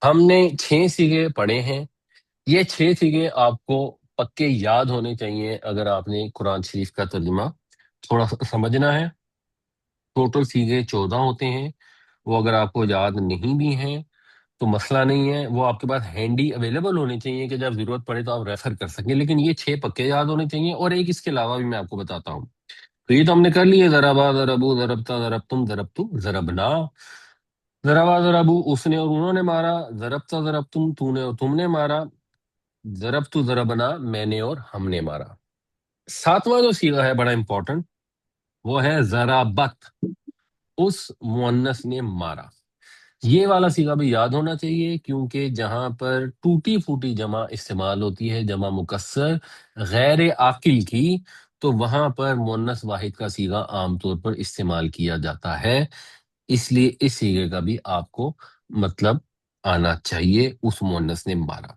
ہم نے 6 سیغے پڑھے ہیں. یہ 6 سیغے آپ کو پکے یاد ہونے چاہیے اگر آپ نے قرآن شریف کا ترجمہ تھوڑا سا سمجھنا ہے. ٹوٹل سیغے 14 ہوتے ہیں. وہ اگر آپ کو یاد نہیں بھی ہیں تو مسئلہ نہیں ہے، وہ آپ کے پاس ہینڈی اویلیبل ہونے چاہیے کہ جب ضرورت پڑے تو آپ ریفر کر سکیں. لیکن یہ 6 پکے یاد ہونے چاہیے، اور ایک اس کے علاوہ بھی میں آپ کو بتاتا ہوں. تو یہ تو ہم نے کر لیے، ضربا ضربو ضربتا ضربتم ضربتم ضربنا. ضربا ضربو اس نے اور انہوں نے مارا، ضربتا ضربتم تو نے اور تم نے مارا، ضربت ضربنا میں نے اور ہم نے مارا. 7واں جو صیغہ ہے بڑا امپورٹنٹ، وہ ہے ضربت، اس مؤنث نے مارا. یہ والا صیغہ بھی یاد ہونا چاہیے، کیونکہ جہاں پر ٹوٹی پھوٹی جمع استعمال ہوتی ہے، جمع مکسر غیر عاقل کی، تو وہاں پر مؤنث واحد کا صیغہ عام طور پر استعمال کیا جاتا ہے. اس لیے اس صیغے کا بھی آپ کو مطلب آنا چاہیے، اس مؤنث نے مارا.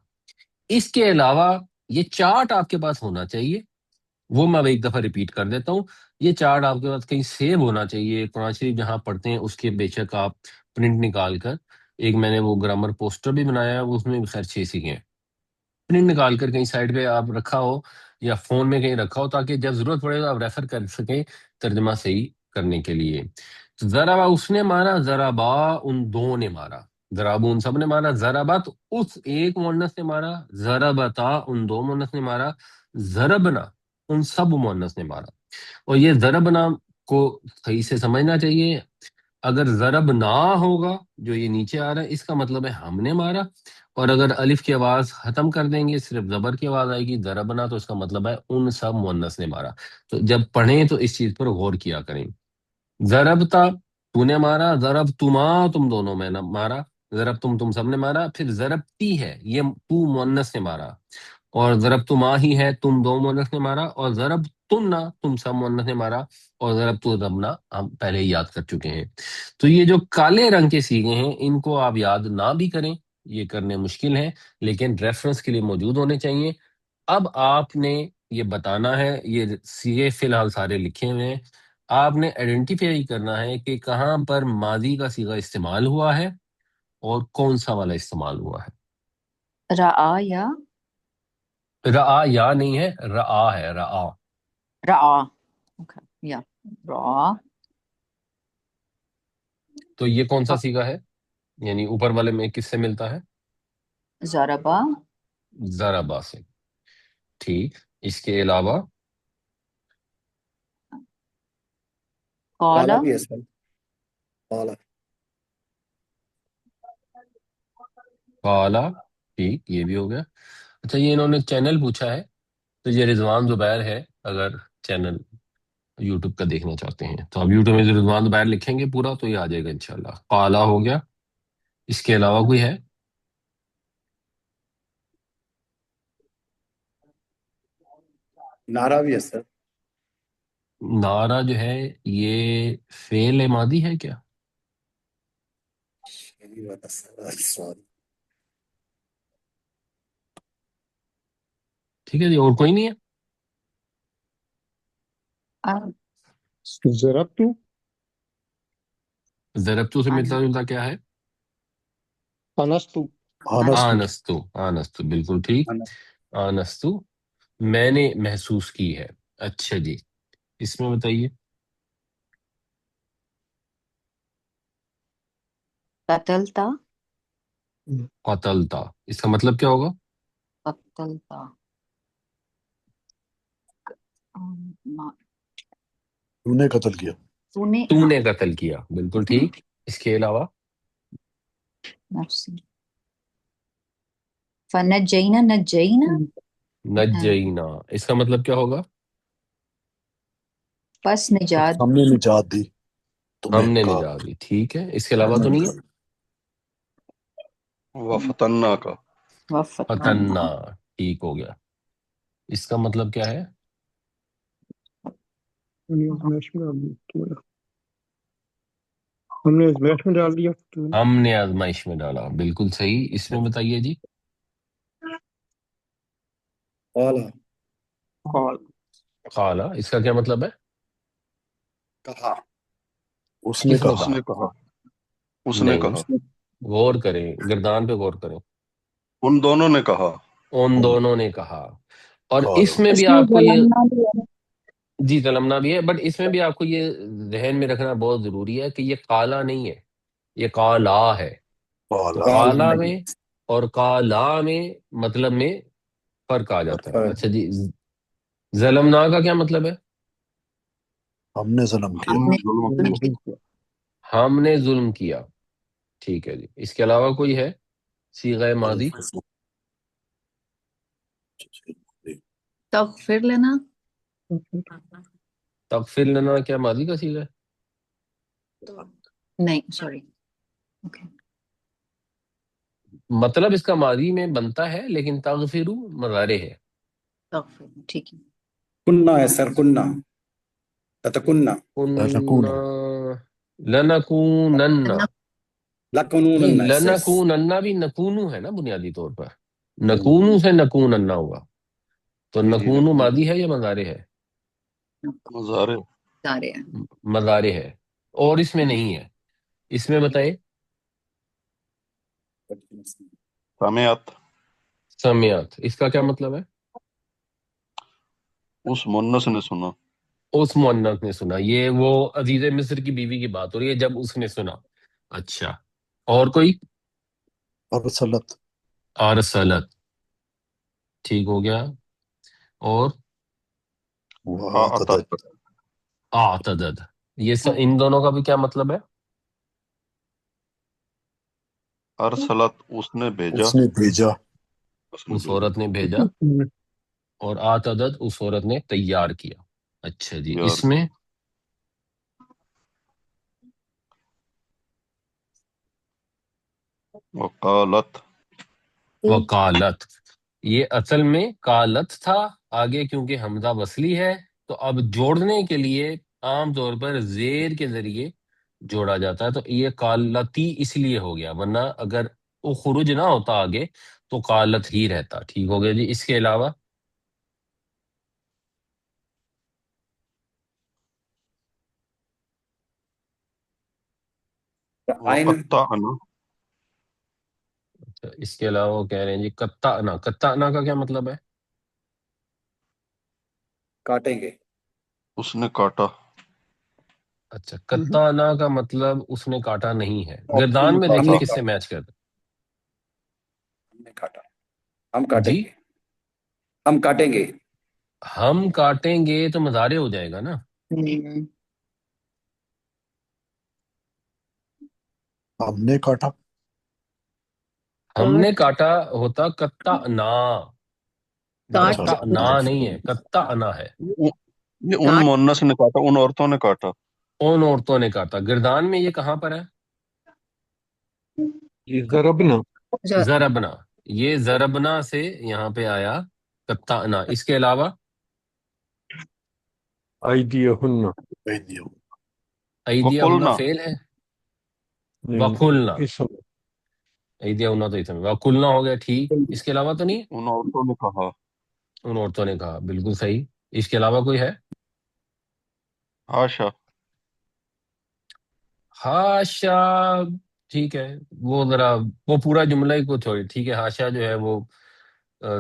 اس کے علاوہ یہ چارٹ آپ کے پاس ہونا چاہیے، وہ میں اب ایک دفعہ ریپیٹ کر دیتا ہوں. یہ چارٹ آپ کے پاس کہیں سیو ہونا چاہیے. قرآن شریف جہاں پڑھتے ہیں اس کے بے شک آپ پرنٹ نکال کر، ایک میں نے وہ گرامر پوسٹر بھی بنایا ہے، اس میں بھی خیر 6 سیکھے ہیں. پرنٹ نکال کر کہیں سائڈ پہ آپ رکھا ہو یا فون میں کہیں رکھا ہو، تاکہ جب ضرورت پڑے تو آپ ریفر کر سکیں ترجمہ صحیح کرنے کے لیے. ذرا اس نے مارا، ذرابا ان دو نے مارا، ذرابو ان سب نے مارا، ذربت اس ایک مؤنث نے مارا، ذربتا ان دو مؤنث نے مارا، ضربنا ان سب مؤنث نے مارا. اور یہ ضربنا کو صحیح سے سمجھنا چاہیے. اگر ضرب نہ ہوگا جو یہ نیچے آ رہا ہے، اس کا مطلب ہے ہم نے مارا. اور اگر الف کی آواز ختم کر دیں گے، صرف زبر کی آواز آئے گی ضربنا، تو اس کا مطلب ہے ان سب مؤنث نے مارا. تو جب پڑھیں تو اس چیز پر غور کیا کریں. ضربتا تو نے مارا، ضرب تما تم دونوں میں نے مارا، ضرب تم سب نے مارا. پھر ضربتی ہے، یہ تو مؤنث نے مارا، اور ضرب تما ہی ہے، تم دو مؤنث نے مارا. اور ضرب تم نہ، تم سب مؤنث نے مارا. اور ضرب تو ضربنا ہم پہلے ہی یاد کر چکے ہیں. تو یہ جو کالے رنگ کے سیغے ہیں ان کو آپ یاد نہ بھی کریں، یہ کرنے مشکل ہیں، لیکن ریفرنس کے لیے موجود ہونے چاہیے. اب آپ نے یہ بتانا ہے، یہ سیغے فی الحال سارے لکھے ہوئے ہیں، آپ نے آئیڈینٹیفائی کرنا ہے کہ کہاں پر ماضی کا صیغہ استعمال ہوا ہے اور کون سا والا استعمال ہوا ہے. رعا یا رعا یا نہیں ہے، رعا ہے، رعا. رعا، اوکے یا رعا. تو یہ کون سا صیغہ ہے، یعنی اوپر والے میں کس سے ملتا ہے؟ ضربا. ضربا سے. ٹھیک، اس کے علاوہ قال. قالا بھی ہے سر، قالا. قالا، ٹھیک، یہ بھی ہو گیا. اچھا، یہ انہوں نے چینل پوچھا ہے، تو یہ رضوان زبیر ہے. اگر چینل یوٹیوب کا دیکھنا چاہتے ہیں تو آپ یوٹیوب میں رضوان زبیر لکھیں گے پورا تو یہ آ جائے گا انشاءاللہ. قالا ہو گیا. اس کے علاوہ کوئی ہے؟ نعرہ بھی ہے سر. نعرہ جو ہے یہ فعل ماضی ہے کیا؟ یہی بات ہے سر، سوری. ٹھیک ہے جی، اور کوئی نہیں ہے؟ ضربتو. ضربتو سے ملتا جلتا کیا ہے؟ انستو. آنستو. آنستو. آنستو بالکل ٹھیک. آنستو میں نے محسوس کی ہے. اچھا جی، اس میں بتائیے. قتلتا. قتلتا، اس کا مطلب کیا ہوگا؟ قتلتا تو نے قتل کیا. تو نے قتل کیا، بالکل ٹھیک. اس کے علاوہ نفسی. فنجینا نجینا. نجینا، اس کا مطلب کیا ہوگا؟ پس نجات. ہم نے نجات دی تمہیں. ہم نے کہا نجات دی. ٹھیک ہے، اس کے علاوہ تو نہیں ہے؟ وفتنا کا. فتنا، ٹھیک ہو گیا. اس کا مطلب کیا ہے؟ ہم نے آزمائش میں ڈال دیا. ہم نے آزمائش میں ڈالا، بالکل صحیح. اس میں بتائیے جی. قالا. قالا، اس کا کیا مطلب ہے؟ کہا. اس نے کس نے کہا. اس نے کہا. اس نے نہیں، کہا. غور کریں، گردان پہ غور کریں. ان دونوں نے کہا. ان دونوں نے کہا. اور قال اس میں اس بھی میں آپ کو یہ ظلمنا بھی ہے. جی تلمنا بھی ہے، بٹ اس میں بھی آپ کو یہ ذہن میں رکھنا بہت ضروری ہے کہ یہ کالا نہیں ہے، یہ کالا ہے. قال تو قال کالا میں اور کالا میں مطلب میں فرق آ جاتا ہے. فرق. اچھا جی، ظلمنا کا کیا مطلب ہے؟ ہم نے ظلم کیا. ہم نے نے ظلم ظلم کیا. کیا. ہم نے ظلم کیا. ٹھیک ہے جی. اس کے علاوہ کوئی ہے صیغہ ماضی؟ تغفر لنا. تغفر لنا کیا ماضی کا صیغہ ہے؟ نہیں سوری. اوکے. مطلب اس کا ماضی میں بنتا ہے لیکن تغفرو مضارع ہے. تغفر ٹھیک ہے. کننا ہے سر، کننا لتکننا لنکون. کننا لنکونن. نہیں، لکنونن سر. لنکونن بھی نکونو ہے نا بنیادی طور پر. نکونو سے نکونن ہوا. تو جی نکونو ماضی ہے یا مضارع ہے؟ مظاہرے. سارے ہیں. مضارع ہے. اور اس میں نہیں ہے. اس میں بتائے سمعت. سمیات، اس کا کیا مطلب ہے؟ اس مونس نے سنا. اس مؤنث نے سنا. یہ وہ عزیز مصر کی بیوی کی بات ہو رہی ہے جب اس نے سنا. اچھا، اور کوئی؟ ارسلت. ارسلت، ٹھیک ہو گیا. اور واعتدت. اعتدد، یہ ان دونوں کا بھی کیا مطلب ہے؟ ارسلت اس نے بھیجا. اس نے بھیجا. اس عورت نے بھیجا. اور اعتدد اس عورت نے تیار کیا. اچھا جی، یار. اس میں وقالت. وکالت، یہ اصل میں کالت تھا. آگے کیونکہ حمزہ وصلی ہے تو اب جوڑنے کے لیے عام طور پر زیر کے ذریعے جوڑا جاتا ہے. تو یہ کالتی اس لیے ہو گیا، ورنہ اگر وہ خروج نہ ہوتا آگے تو کالت ہی رہتا. ٹھیک ہو گیا جی. اس کے علاوہ آئین وقطعنا. اس کے علاوہ وہ کہہ رہے ہیں جی قطعنا. قطعنا کا کیا مطلب ہے؟ کاٹیں گے. اس نے کاٹا. اچھا، قطعنا کا مطلب اس نے کاٹا نہیں ہے. آپ گردان میں نے دیکھیں کاٹا. کس سے میچ کرتا ہم نے کاٹا. ہم کاٹیں جی. گے. ہم کاٹیں گے. ہم کاٹیں گے تو مضارع ہو جائے گا نا. ہم نے کاٹا. ہم نے کاٹا ہوتا قطعنا. کاٹ قطعنا نہیں ہے، قطعنا ہے. یہ ان مونس نے کاٹا، ان عورتوں نے کاٹا. ان عورتوں نے کاٹا. گردان میں یہ کہاں پر ہے؟ یہ ضربنا. ضربنا. یہ ضربنا سے یہاں پہ آیا قطعنا. اس کے علاوہ ایدیہن. ایدیہم. ایدیا ہونا وقلنا. فعل ہے. نہیں، وقلنا. اسم. ایدیا ہونا تو اسم ہے. وقلنا ہو گیا. ٹھیک. اس کے علاوہ تو نہیں ہے؟ ان عورتوں نے کہا. ان عورتوں نے کہا. بالکل صحیح. اس کے علاوہ کوئی ہے؟ ہاشا. ہاشا. ٹھیک ہے، وہ ذرا وہ پورا جملہ ہی کو چھوڑی. ٹھیک ہے، ہاشا جو ہے وہ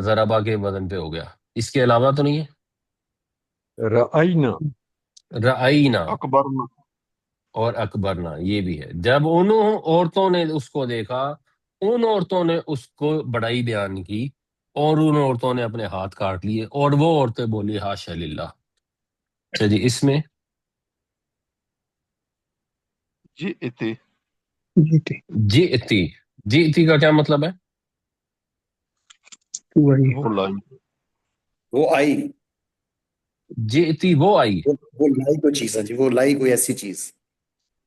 ضربا کے وزن پہ ہو گیا. اس کے علاوہ تو نہیں ہے؟ رأینا. رأینا اکبرنا. اور اکبرنا، یہ بھی ہے. جب انہوں عورتوں نے اس کو دیکھا، ان عورتوں نے اس کو بڑائی بیان کی اور ان عورتوں نے اپنے ہاتھ کاٹ لیے اور وہ عورتیں بولی ہاشا للہ. اچھا جی، اس میں جئتی. جئتی. جئتی کا کیا مطلب ہے؟ وہ لائی. وہ آئی. جئتی وہ آئی. وہ لائی کوئی چیز ہے جی، وہ لائی کوئی ایسی چیز.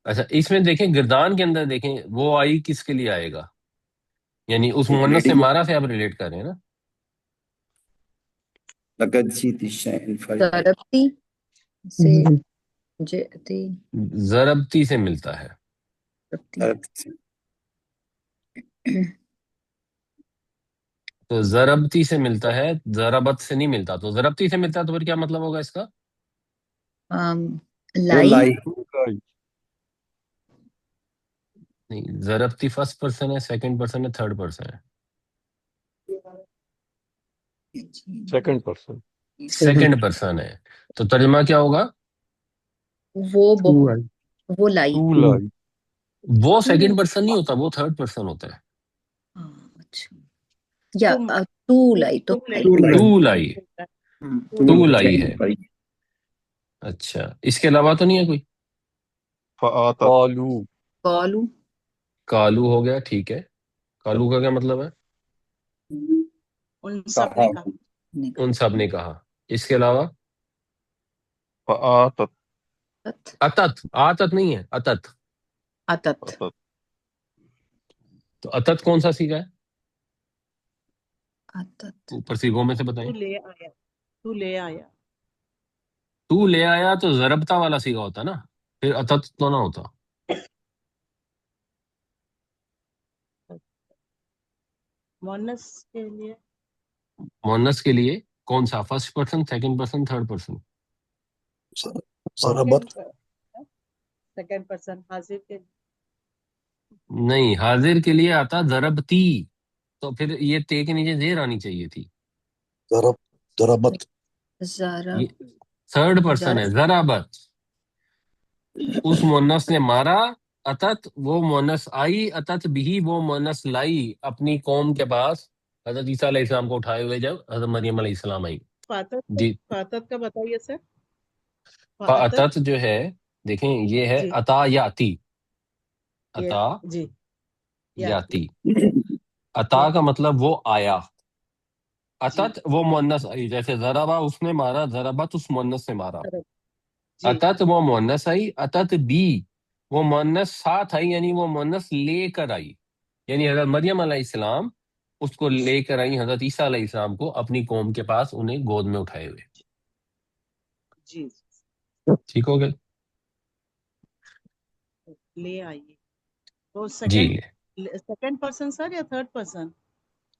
اچھا، اس میں دیکھیں گردان کے اندر دیکھیں وہ آئی کس کے لیے آئے گا؟ یعنی اس ایک مؤنث لیڈی سے مارا سے آپ ریلیٹ کر رہے ہیں نا. لقد جئت شیئا فریا. ضربتی سے جئتی. ضربتی سے ملتا ہے. تو ضربتی سے ملتا ہے، ضربت سے نہیں ملتا. تو ضربتی سے ملتا ہے تو پھر کیا مطلب ہوگا اس کا؟ وہ لائی. لائی. نہیں، ضربتی فرسٹ پرسن ہے، سیکنڈ پرسن ہے، تھرڈ پرسن ہے؟ Second person. سیکنڈ پرسن ہے. تو ترجمہ کیا ہوگا؟ وہ لائی. تو لائی. وہ سیکنڈ پرسن نہیں ہوتا، وہ تھرڈ پرسن ہوتا ہے. اچھا، یا تو لائی تو تو لائی، تو لائی ہے. اچھا، اس کے علاوہ تو نہیں ہے کوئی؟ فآتت قالو. کالو. کالو ہو گیا، ٹھیک ہے. کالو کا کیا مطلب ہے؟ ان سب نے کہا. ان سب نے کہا. اس کے علاوہ؟ فآتت اتت، آتت نہیں ہے، اتت. اتت. تو اتت کون سا سیگا ہے؟ اتت اوپر سیگوں میں سے بتائیں. تو لے آیا. تو لے آیا. تو لے آیا تو ضربتا والا سیگا ہوتا نا، پھر اتت تو نہ ہوتا. مونس کے لیے مونس کے لیے کون سا؟ First person, second person, third person? ضربت. Second person. حاضر کے نہیں، حاضر کے لیے آتا ضربتی، تو پھر یہ تے کے نیچے زیر آنی چاہیے تھی. ضربت. ضرب. یہ تھرڈ پرسن ہے. ضربت، اس مونس نے مارا. اتت، وہ مونس آئی. اتت بھی، وہ مونس لائی اپنی قوم کے پاس حضرت عیسیٰ علیہ السلام کو اٹھائے ہوئے جب حضرت مریم علیہ السلام آئی. جی، فاتت کا بتائیے سر. فاتت جو ہے، دیکھیں یہ ہے جی عطا یاتی. یہ عطا جی یاتی. عطا کا مطلب وہ آیا. اتت وہ مونس آئی، جیسے ضربا اس نے مارا، ضربت اس مونس نے مارا. جی اتت وہ مونس آئی. اتت بھی، وہ مونس ساتھ آئی، یعنی وہ مونس لے کر آئی. یعنی حضرت مریم علیہ السلام اس کو لے کر آئی حضرت عیسیٰ علیہ السلام کو اپنی قوم کے پاس، انہیں گود میں اٹھائے ہوئے. جی ٹھیک ہو گئے؟ لے آئیے. تو جی، سیکنڈ پرسن سر یا تھرڈ پرسن؟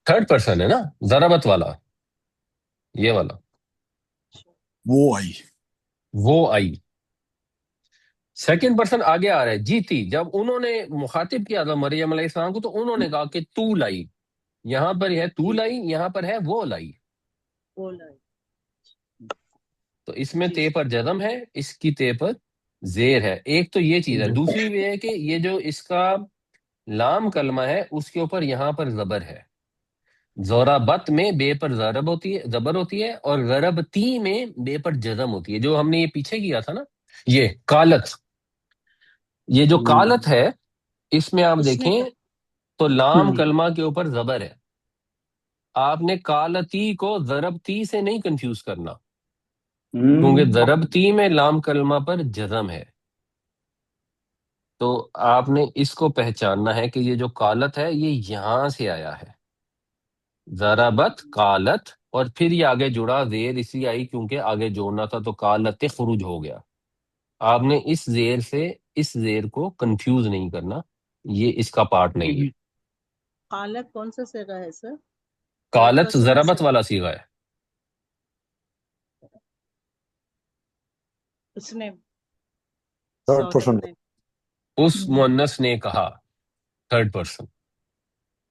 تھرڈ پرسن ہے نا، ضربت والا، یہ والا. وہ آئی. وہ آئی. سیکنڈ پرسن آگے آ رہا ہے. جیتی، جب انہوں نے مخاطب کیا تھا مریم علیہ السلام کو، تو انہوں نے کہا کہ تو لائی. یہاں پر ہے تو لائی، یہاں پر ہے وہ لائی. وہ لائی. تو اس میں تے پر جزم ہے، اس کی تے پر زیر ہے. ایک تو یہ چیز ہے. دوسری یہ ہے کہ یہ جو اس کا لام کلمہ ہے اس کے اوپر یہاں پر زبر ہے. ضربت میں بے پر ضرب ہوتی ہے، زبر ہوتی ہے، اور ضربتی میں بے پر جزم ہوتی ہے. جو ہم نے یہ پیچھے کیا تھا نا، یہ کالت، یہ جو کالت ہے اس میں آپ اس نے دیکھیں تو لام کلمہ کے اوپر زبر ہے. آپ نے کالتی کو ضربتی سے نہیں کنفیوز کرنا، کیونکہ ضربتی میں لام کلمہ پر جزم ہے. تو آپ نے اس کو پہچاننا ہے کہ یہ جو کالت ہے یہ یہاں سے آیا ہے. ضربت کالت، اور پھر یہ آگے جڑا زیر اس لیے آئی کیونکہ آگے جوڑنا تھا، تو کالت خروج ہو گیا. آپ نے اس زیر سے اس زیر کو کنفیوز نہیں کرنا، یہ اس کا پارٹ نہیں ہے. قالت کون سا صیغہ ہے سر؟ کالت ضربت والا صیغہ ہے. اس نے تھرڈ پرسن. اس مؤنث نے کہا، تھرڈ پرسن.